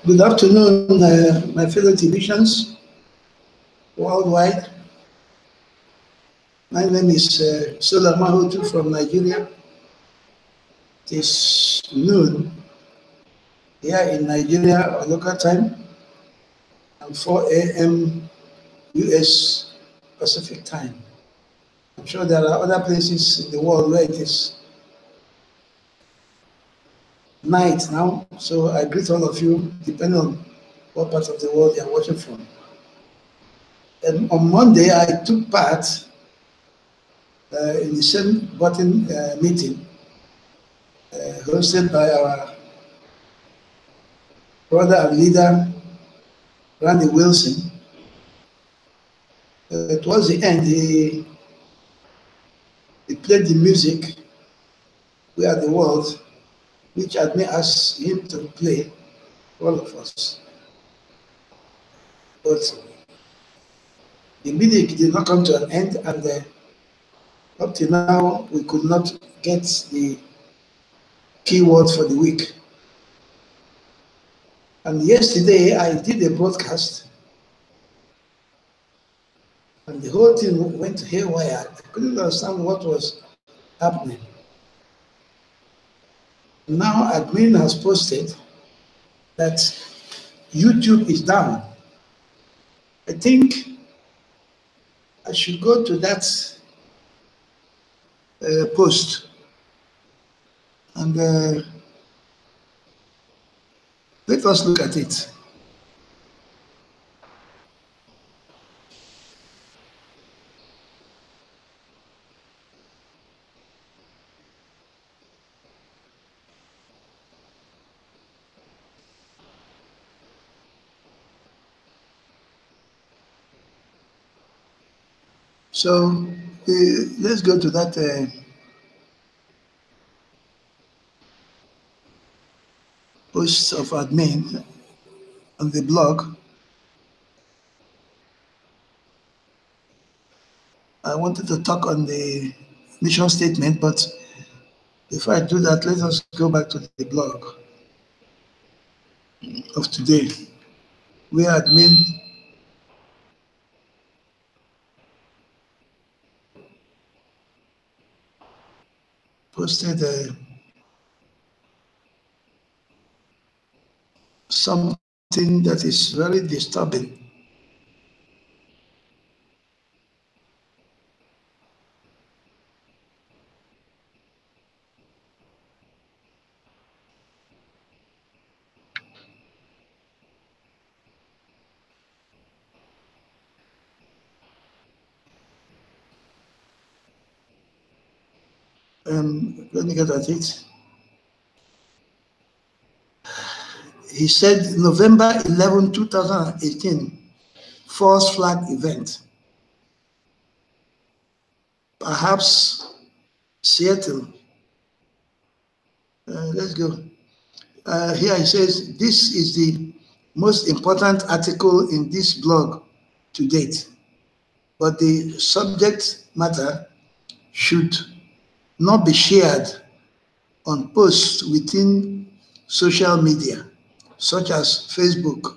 Good afternoon, my fellow Tbcians worldwide. My name is Sola Mahotu from Nigeria. It is noon here in Nigeria, our local time, and 4 a.m. US Pacific time. I'm sure there are other places in the world where it is night now, so I greet all of you, depending on what part of the world you are watching from. And on Monday, I took part in the same button meeting hosted by our brother and leader, Randy Wilson. Towards the end, he played the music, We Are the World, which admin asked him to play for all of us. But the music did not come to an end, and up to now, we could not get the keyword for the week. And yesterday, I did a broadcast, and the whole thing went haywire. I couldn't understand what was happening. Now, admin has posted that YouTube is down. I think I should go to that post and let us look at it. So let's go to that post of admin on the blog. I wanted to talk on the mission statement, but before I do that, let us go back to the blog of today, where admin posted something that is very disturbing. Let me get at it. He said November 11, 2018, false flag event. Perhaps Seattle. Let's go. Here he says, this is the most important article in this blog to date, but the subject matter should not be shared on posts within social media, such as Facebook.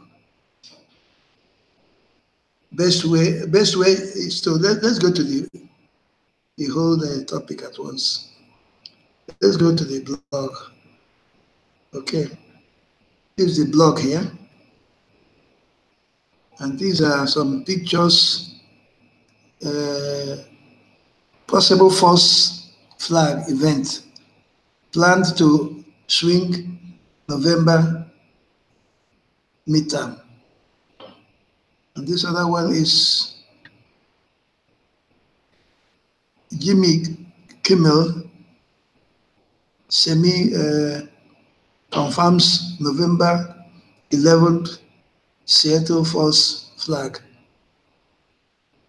Best way is to, let's go to the whole topic at once. Let's go to the blog. Okay, this is the blog here. And these are some pictures, possible false flag event planned to swing November midterm. And this other one is Jimmy Kimmel confirms November 11th Seattle false flag.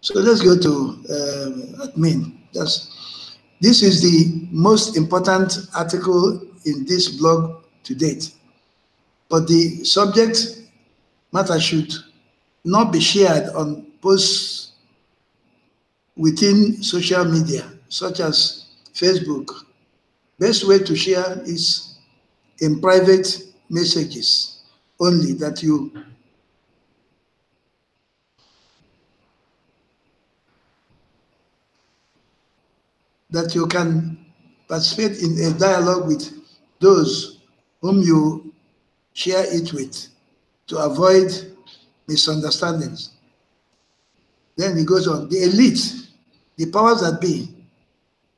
So let's go to admin. This is the most important article in this blog to date, but the subject matter should not be shared on posts within social media, such as Facebook. Best way to share is in private messages only that you can participate in a dialogue with those whom you share it with to avoid misunderstandings. Then he goes on, the elite, the powers that be,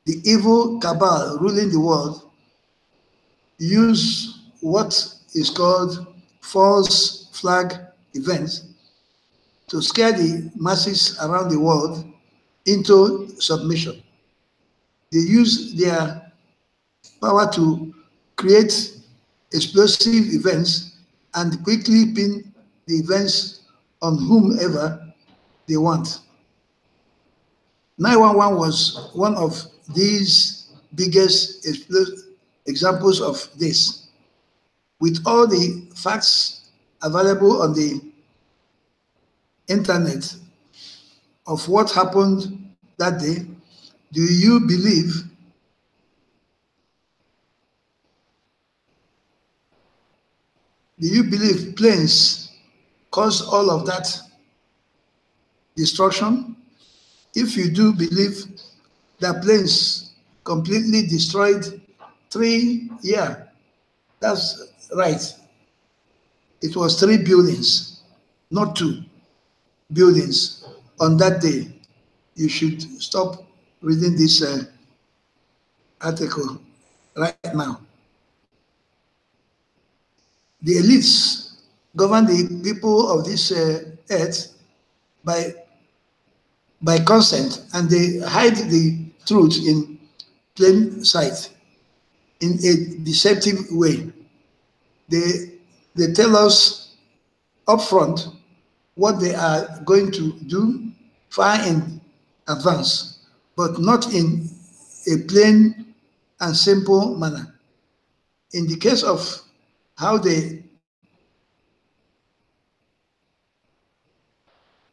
the evil cabal ruling the world, use what is called false flag events to scare the masses around the world into submission. They use their power to create explosive events and quickly pin the events on whomever they want. 911 was one of these biggest examples of this. With all the facts available on the internet of what happened that day, do you believe planes caused all of that destruction? If you do believe that planes completely destroyed that's right. It was 3 buildings, not 2 buildings on that day. You should stop reading this article right now. The elites govern the people of this earth by consent, and they hide the truth in plain sight in a deceptive way. They tell us upfront what they are going to do far in advance, but not in a plain and simple manner. In the case of how they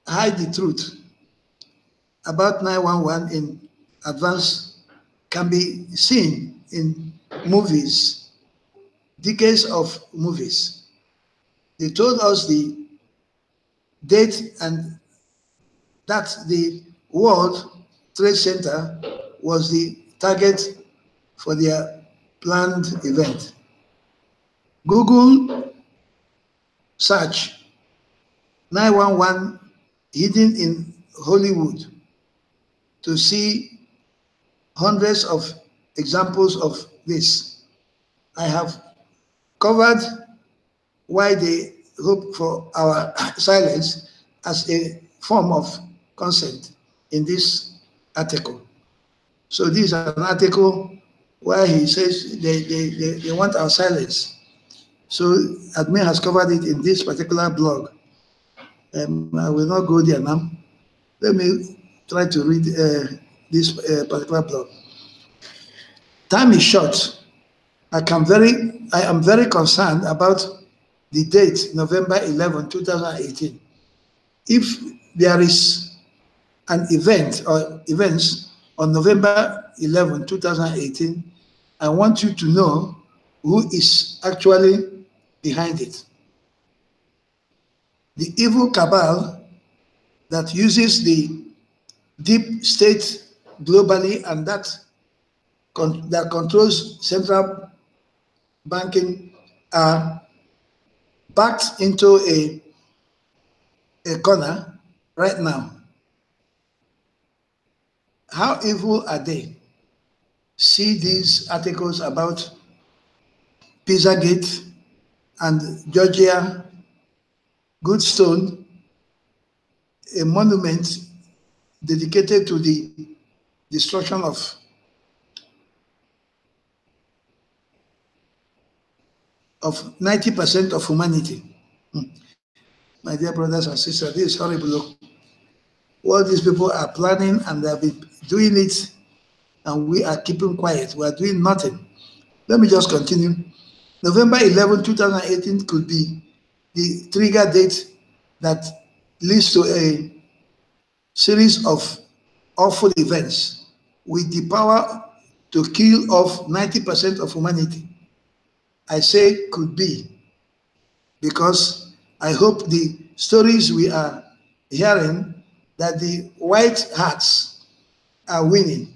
hide the truth about 911 in advance can be seen in movies, decades of movies. They told us the date and that the World Trade Center was the target for their planned event. Google search 911 hidden in Hollywood to see hundreds of examples of this. I have covered why they hope for our silence as a form of consent in this article. So this is an article where he says they want our silence. So admin has covered it in this particular blog. I will not go there now. Let me try to read this particular blog. Time is short. I am very concerned about the date, November 11, 2018. If there is an event or events on November 11, 2018, I want you to know who is actually behind it. The evil cabal that uses the deep state globally and that controls central banking are backed into a corner right now. How evil are they? See these articles about Pizzagate and Georgia Goodstone, a monument dedicated to the destruction of of 90% of humanity. My dear brothers and sisters, this is horrible. What these people are planning, and they have been doing it, and we are keeping quiet. We are doing nothing. Let me just continue. November 11, 2018 could be the trigger date that leads to a series of awful events with the power to kill off 90% of humanity. I say could be. because I hope the stories we are hearing that the white hats are winning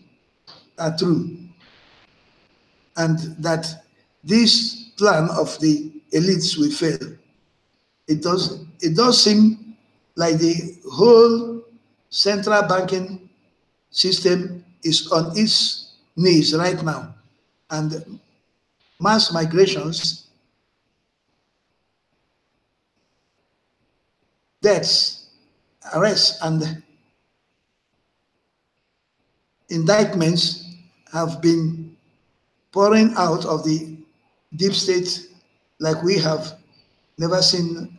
are true, and that this plan of the elites will fail. It does seem like the whole central banking system is on its knees right now, and mass migrations, deaths, arrests, and indictments have been pouring out of the deep state like we have never seen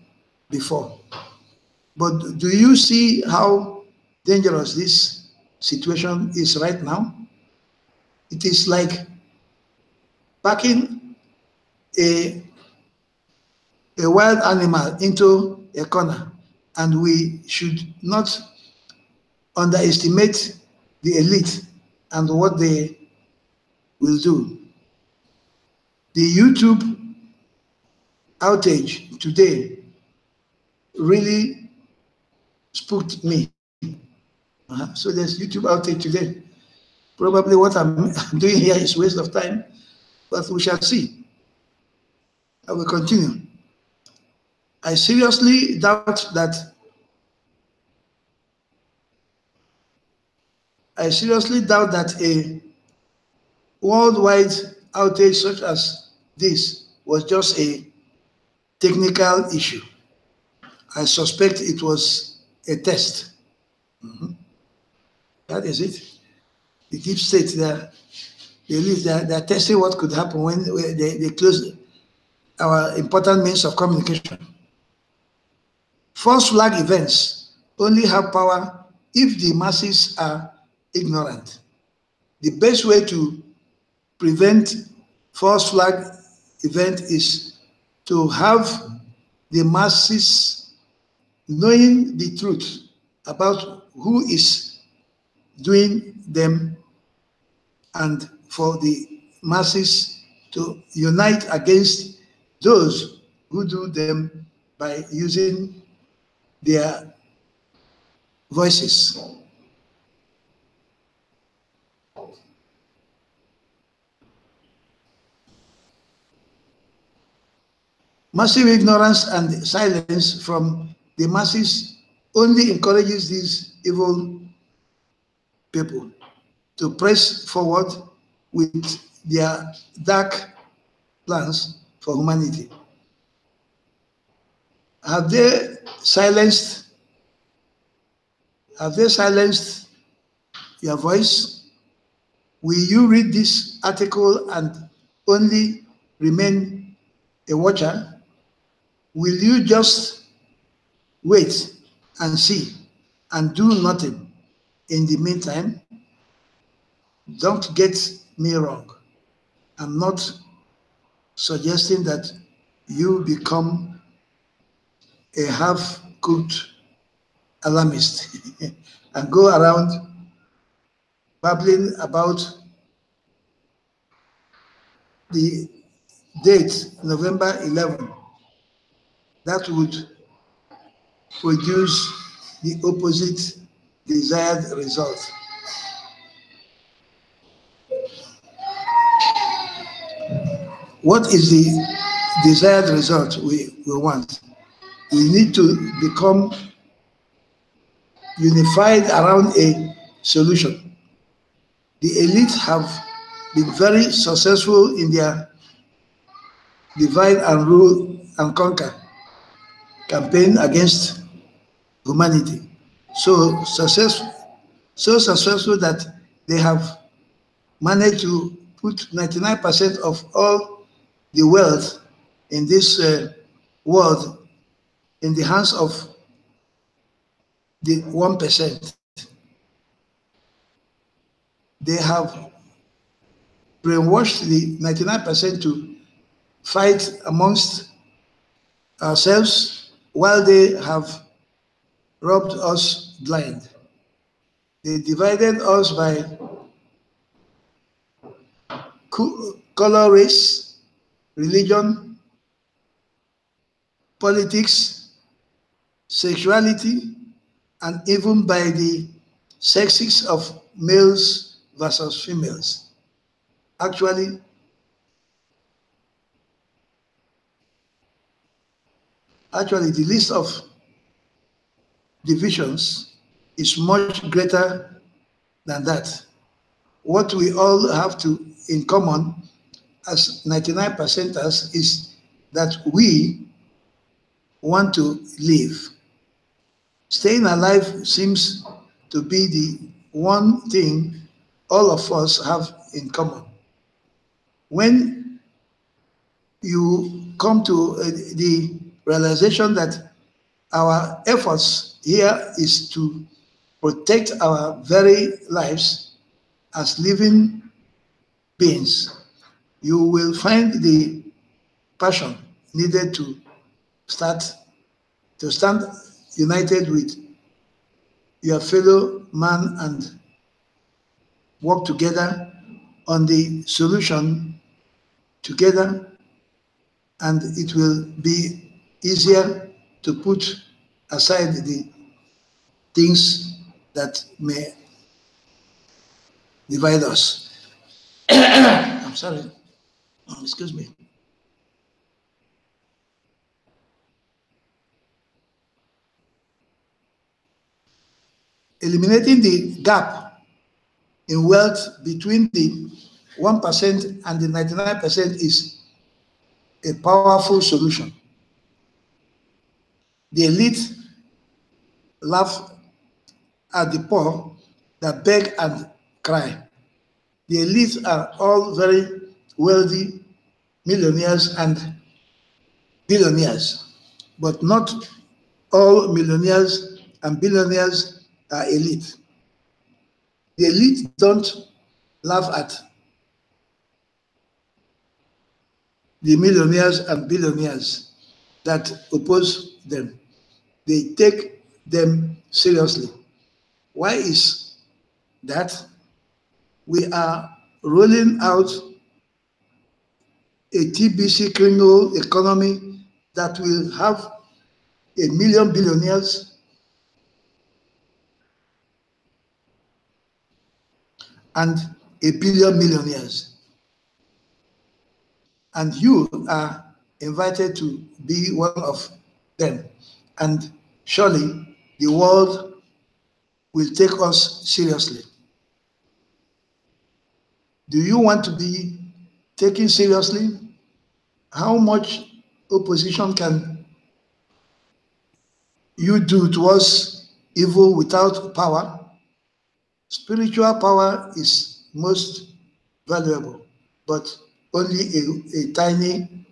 before. But do you see how dangerous this situation is right now? It is like packing a, a wild animal into a corner, and we should not underestimate the elite and what they will do. The YouTube outage today really spooked me. So there's YouTube outage today. Probably what I'm doing here is waste of time, but we shall see. I will continue. I seriously doubt that a worldwide outage such as this was just a technical issue. I suspect it was a test. That is it. The deep state there, they're testing what could happen when they close our important means of communication. False flag events only have power if the masses are ignorant. The best way to prevent false flag event is to have the masses knowing the truth about who is doing them, and for the masses to unite against those who do them by using their voices. Massive ignorance and silence from the masses only encourages these evil people to press forward with their dark plans for humanity. Have they silenced your voice? Will you read this article and only remain a watcher? Will you just wait and see and do nothing in the meantime? Don't get me wrong. I'm not suggesting that you become a half-cooked alarmist and go around babbling about the date, November 11. That would produce the opposite desired result. What is the desired result we want? We need to become unified around a solution. The elite have been very successful in their divide and rule and conquer campaign against humanity. So successful that they have managed to put 99% of all the wealth in this world in the hands of the 1%. They have brainwashed the 99% to fight amongst ourselves while they have robbed us blind. They divided us by color, race, religion, politics, sexuality, and even by the sexes of males versus females. Actually, the list of divisions is much greater than that. What we all have to in common as 99 percenters is that we want to live. Staying alive seems to be the one thing all of us have in common. When you come to the realization that our efforts here is to protect our very lives as living beings, you will find the passion needed to stand united with your fellow man and work together on the solution together, and it will be easier to put aside the things that may divide us. I'm sorry, excuse me. Eliminating the gap in wealth between the 1% and the 99% is a powerful solution. The elite laugh at the poor that beg and cry. The elites are all very wealthy millionaires and billionaires, but not all millionaires and billionaires are elite. The elite don't laugh at the millionaires and billionaires that oppose them. They take them seriously. Why is that? We are rolling out a TBC criminal economy that will have 1,000,000 billionaires and 1,000,000,000 millionaires. And you are invited to be one of them. And surely the world will take us seriously. Do you want to be taken seriously? How much opposition can you do towards evil without power? Spiritual power is most valuable, but only a tiny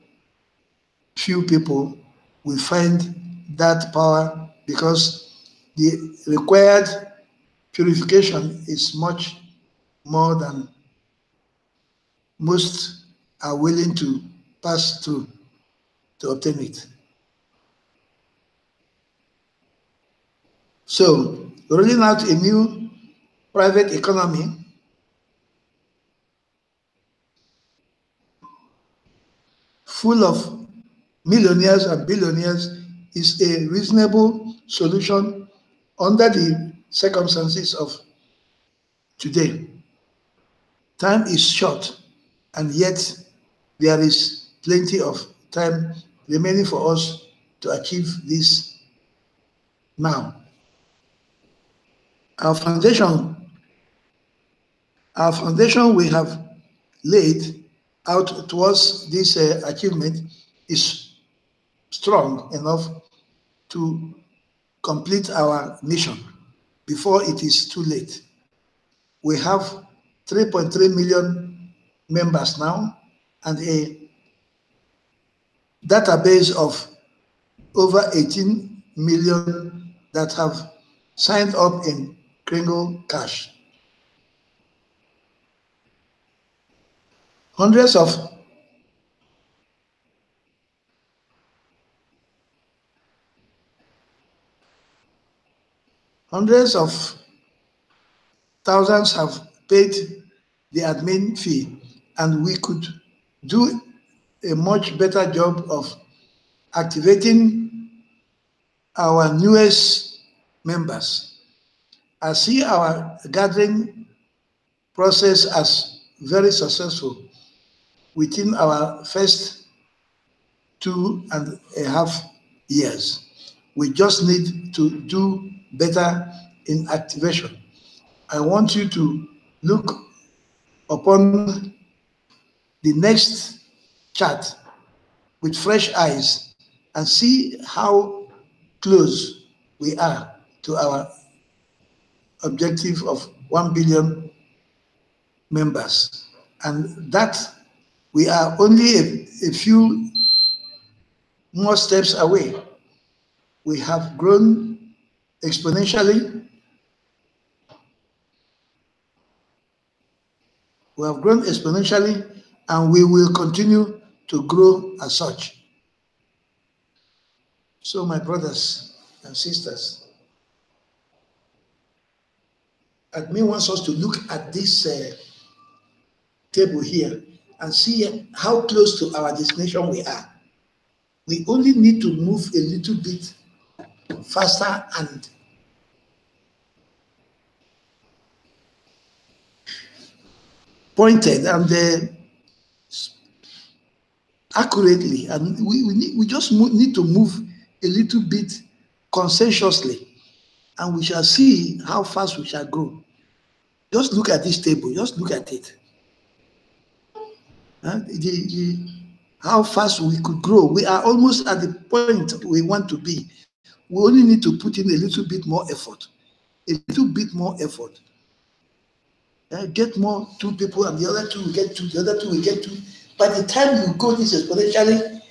few people will find that power because the required purification is much more than most are willing to pass through to obtain it. So, rolling out a new private economy full of millionaires and billionaires is a reasonable solution under the circumstances of today. Time is short, and yet there is plenty of time remaining for us to achieve this now. Our foundation we have laid out towards this achievement is strong enough to complete our mission before it is too late. We have 3.3 million members now and a database of over 18 million that have signed up in Kringle Cash. Hundreds of thousands have paid the admin fee, and we could do a much better job of activating our newest members. I see our gathering process as very successful within our first 2.5 years. We just need to do better in activation. I want you to look upon the next chart with fresh eyes and see how close we are to our objective of 1 billion members. And that we are only a few more steps away. We have grown exponentially. We have grown exponentially, and we will continue to grow as such. So, my brothers and sisters, admin wants us to look at this table here and see how close to our destination we are. We only need to move a little bit faster and pointed and accurately, and we just need to move a little bit conscientiously, and we shall see how fast we shall grow. Just look at this table. Just look at it. How fast we could grow. We are almost at the point we want to be. We only need to put in a little bit more effort. A little bit more effort. Get more 2 people, and the other 2 will get 2, the other 2 will get 2. By the time you go this exponentially,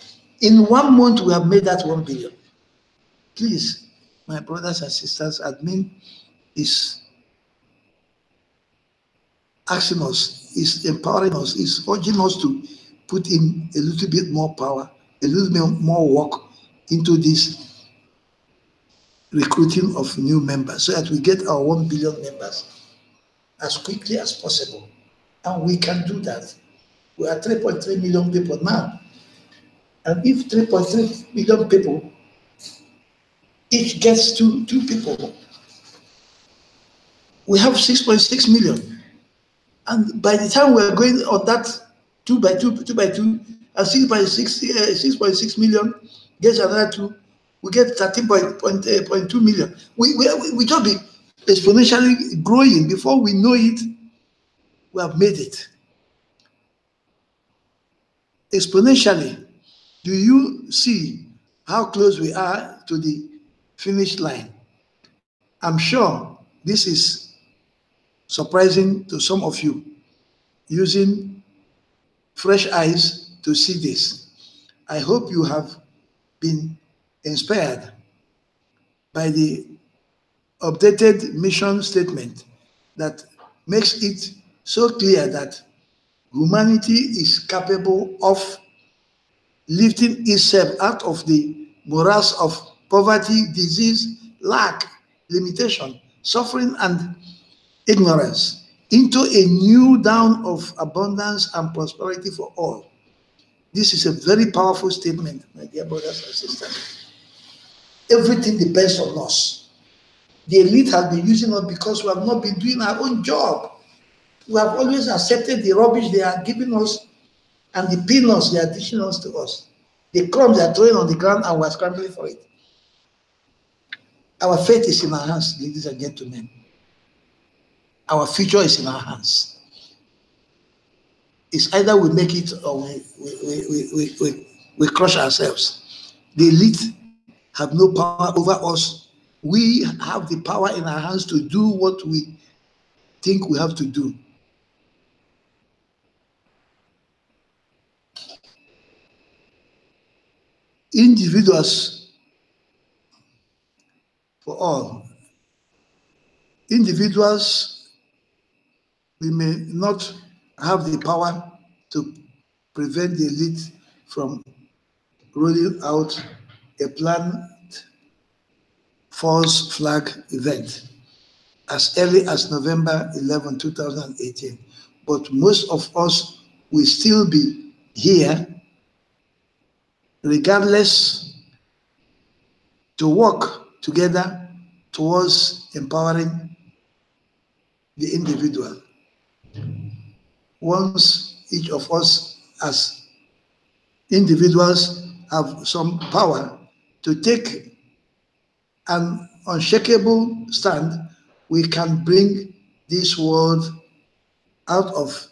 in 1 month we have made that 1 billion. Please, my brothers and sisters, admin is asking us, is empowering us, is urging us to put in a little bit more power, a little bit more work into this recruiting of new members so that we get our 1 billion members as quickly as possible. And we can do that. We are 3.3 million people now. And if 3.3 million people each gets 2 people, we have 6.6 million. And by the time we are going on that 2 by 2, and 6.6 million gets another 2, we get 13.2 million. We just be exponentially growing. Before we know it, we have made it. Exponentially. Do you see how close we are to the finish line? I'm sure this is surprising to some of you, using fresh eyes to see this. I hope you have been inspired by the updated mission statement that makes it so clear that humanity is capable of lifting itself out of the morass of poverty, disease, lack, limitation, suffering, and ignorance into a new dawn of abundance and prosperity for all. This is a very powerful statement, my dear brothers and sisters. Everything depends on us. The elite has been using us because we have not been doing our own job. We have always accepted the rubbish they are giving us and the peanuts they are dishing us to us. The crumbs they are throwing on the ground, and we are scrambling for it. Our fate is in our hands, ladies and gentlemen. Our future is in our hands. It's either we make it or we crush ourselves. The elite have no power over us. We have the power in our hands to do what we think we have to do. Individuals, for all, individuals, we may not have the power to prevent the elite from rolling out a planned false flag event as early as November 11, 2018. But most of us will still be here regardless to work together towards empowering the individual. Once each of us as individuals have some power to take an unshakable stand, we can bring this world out of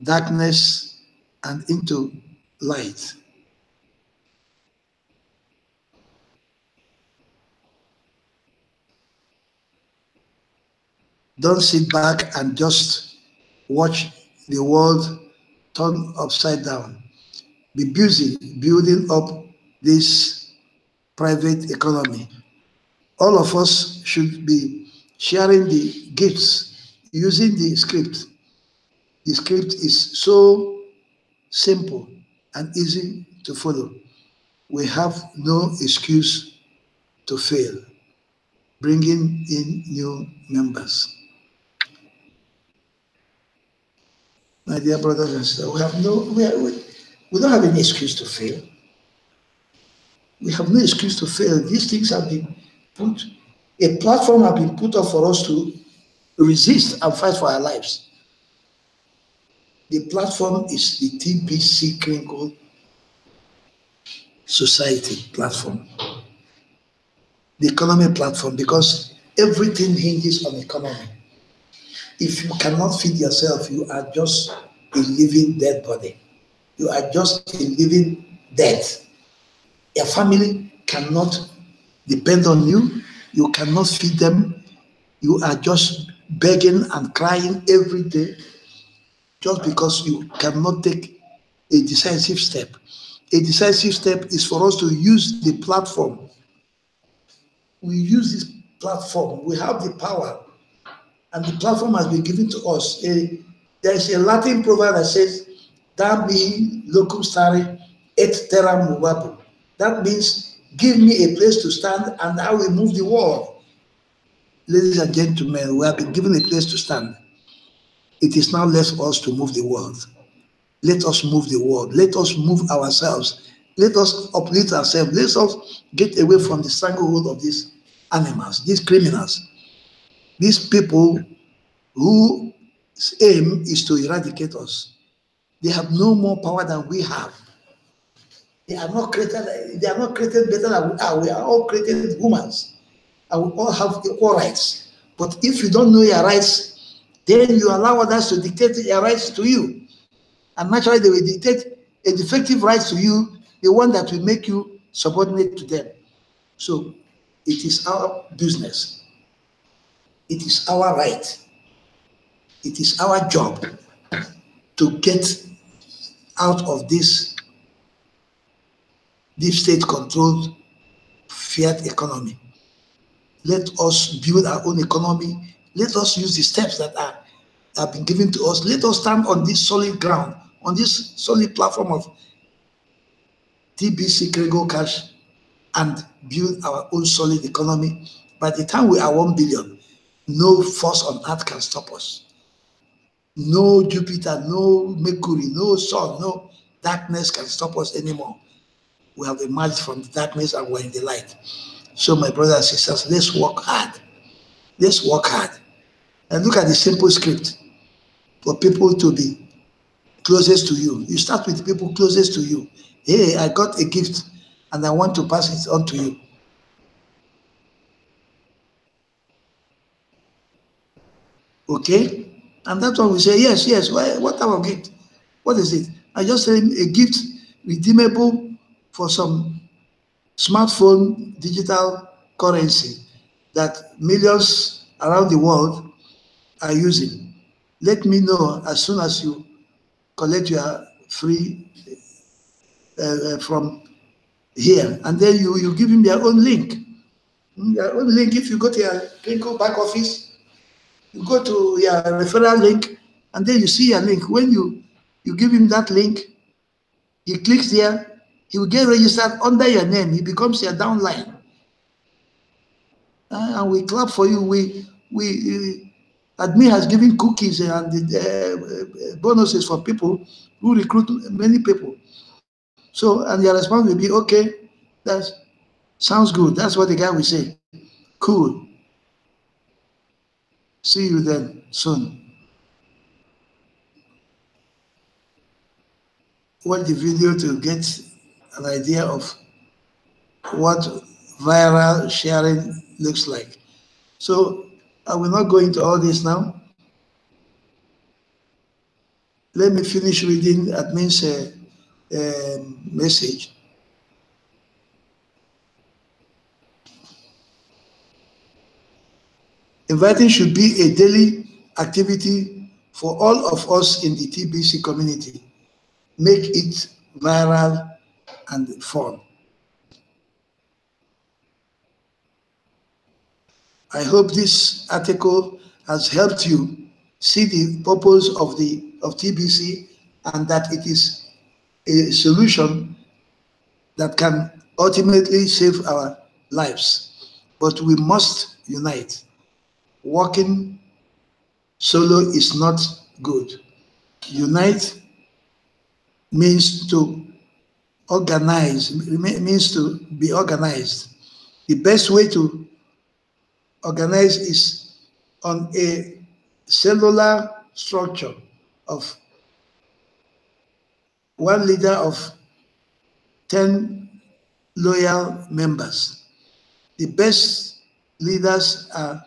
darkness and into light. Don't sit back and just watch the world turn upside down. Be busy building up this private economy. All of us should be sharing the gifts using the script. The script is so simple and easy to follow. We have no excuse to fail, bringing in new members. My dear brothers and sisters, we don't have any excuse to fail. We have no excuse to fail. These things have been put, a platform has been put up for us to resist and fight for our lives. The platform is the TBC Clinical Society platform, the economy platform, because everything hinges on economy. If you cannot feed yourself, you are just a living dead body. You are just a living dead. Your family cannot depend on you. You cannot feed them. You are just begging and crying every day just because you cannot take a decisive step. A decisive step is for us to use the platform. We use this platform. We have the power, and the platform has been given to us. There is a Latin proverb that says, "Da mi locum stare et terra movabo." That means, give me a place to stand and I will move the world. Ladies and gentlemen, we have been given a place to stand. It is now left for us to move the world. Let us move the world. Let us move ourselves. Let us uplift ourselves. Let us get away from the stranglehold of these animals, these criminals, these people whose aim is to eradicate us. They have no more power than we have. They are not created better than we are. We are all created humans, and we all have equal rights. But if you don't know your rights, then you allow others to dictate your rights to you. And naturally, they will dictate a defective right to you, the one that will make you subordinate to them. So it is our business. It is our right. It is our job to get out of this deep state controlled fiat economy. Let us build our own economy. Let us use the steps that have been given to us. Let us stand on this solid ground, on this solid platform of TBC Crego Cash, and build our own solid economy. By the time we are 1 billion, no force on earth can stop us. No Jupiter, no Mercury, no sun, no darkness can stop us anymore. We have emerged from the darkness and we're in the light. So my brothers and sisters, let's work hard. Let's work hard. And look at the simple script for people to be closest to you. You start with the people closest to you. Hey, I got a gift and I want to pass it on to you. Okay? And that's when we say, yes, yes. What type of gift? What is it? I just said a gift redeemable for some smartphone digital currency that millions around the world are using. Let me know as soon as you collect your free from here, and then you give him your own link. Your own link. If you go to your clinical back office, you go to your referral link, and then you see your link. When you give him that link, he clicks there, he will get registered under your name. He becomes your downline. And we clap for you. Admin has given cookies and bonuses for people who recruit many people. So, and your response will be, okay, Sounds good. That's what the guy will say. Cool. See you then soon. Watch the video to get an idea of what viral sharing looks like. So I will not go into all this now. Let me finish reading admin's message. Inviting should be a daily activity for all of us in the TBC community. Make it viral and fun. I hope this article has helped you see the purpose of TBC and that it is a solution that can ultimately save our lives. But we must unite. Working solo is not good. Unite means to organize, means to be organized. The best way to organize is on a cellular structure of one leader of 10 loyal members. The best leaders are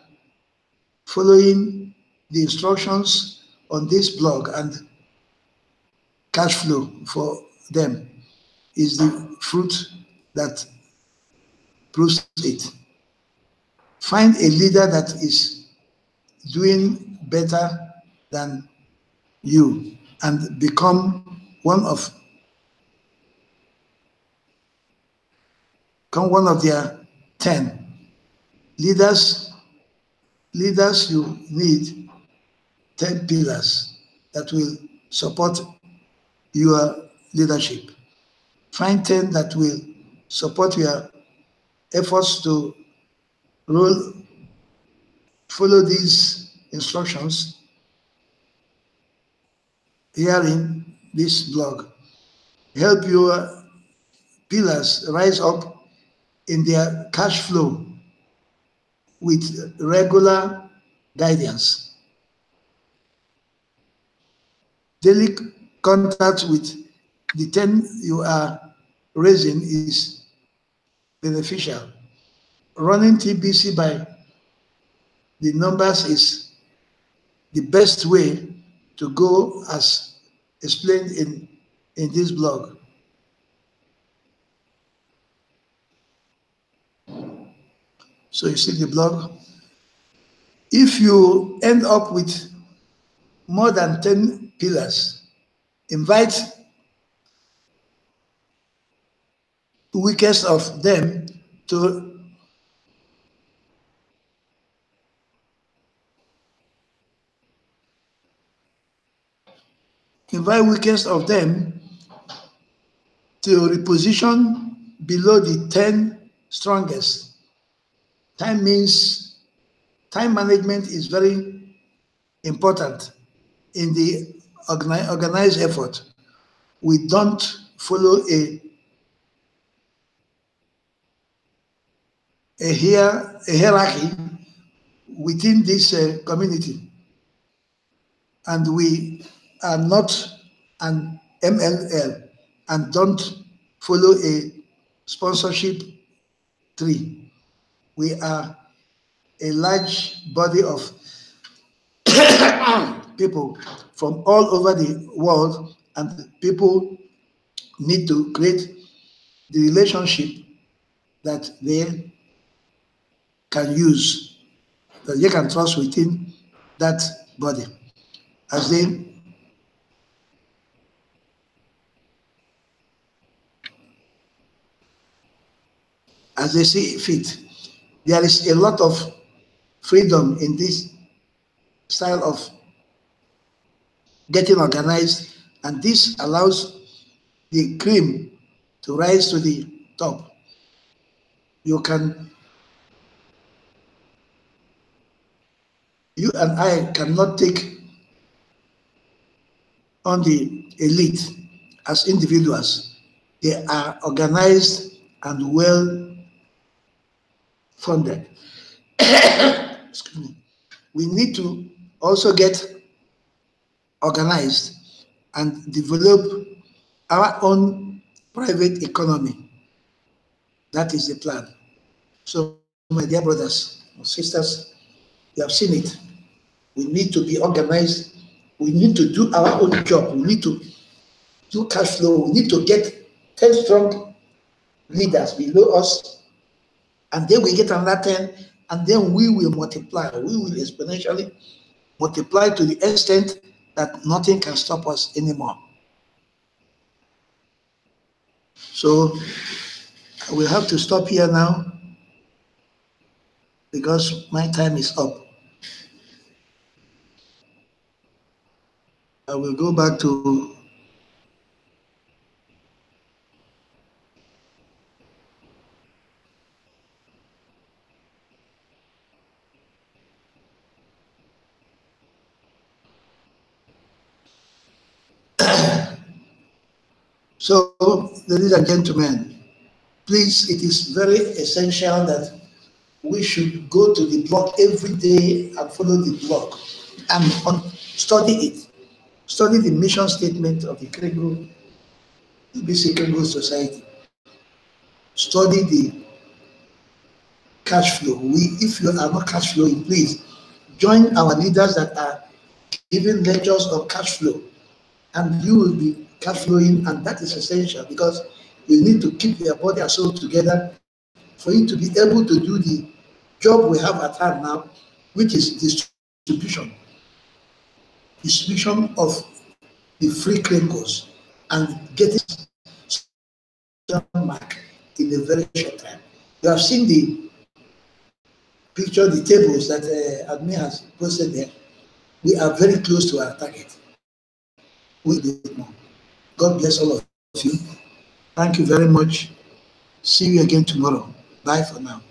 following the instructions on this blog, and cash flow for them is the fruit that proves it. Find a leader that is doing better than you and become one of their 10 leaders. You need 10 pillars that will support your leadership. Find 10 that will support your efforts to follow these instructions here in this blog. Help your pillars rise up in their cash flow with regular guidance. Daily contact with the 10 you are raising is beneficial. Running TBC by the numbers is the best way to go, as explained in this blog. So you see the blog. If you end up with more than 10 pillars, invite the weakest of them to reposition below the 10 strongest. Time management is very important in the organized effort. We don't follow a hierarchy within this community, and we are not an MLL and don't follow a sponsorship tree. We are a large body of people from all over the world, and people need to create the relationship that they can use, that they can trust within that body as they see fit. There is a lot of freedom in this style of getting organized, and this allows the cream to rise to the top. You and I cannot take on the elite as individuals. They are organized and well funded. Excuse me. We need to also get organized and develop our own private economy. That is the plan. So, my dear brothers and sisters, you have seen it. We need to be organized. We need to do our own job. We need to do cash flow. We need to get 10 strong leaders below us, and then we get another 10, and then we will multiply. We will exponentially multiply to the extent that nothing can stop us anymore. So I will have to stop here now because my time is up. I will go back to so, ladies and gentlemen, please, it is very essential that we should go to the blog every day and follow the blog and study it. Study the mission statement of the TBC Kringle Society. Study the cash flow. If you are not cash flowing, please join our leaders that are giving lectures on cash flow, and you will be cash flowing, and that is essential because you need to keep your body and soul together for you to be able to do the job we have at hand now, which is distribution of the free Kringles and getting back in a very short time. You have seen the picture, the tables that admin has posted there. We are very close to our target. We do it more. God bless all of you. Thank you very much. See you again tomorrow. Bye for now.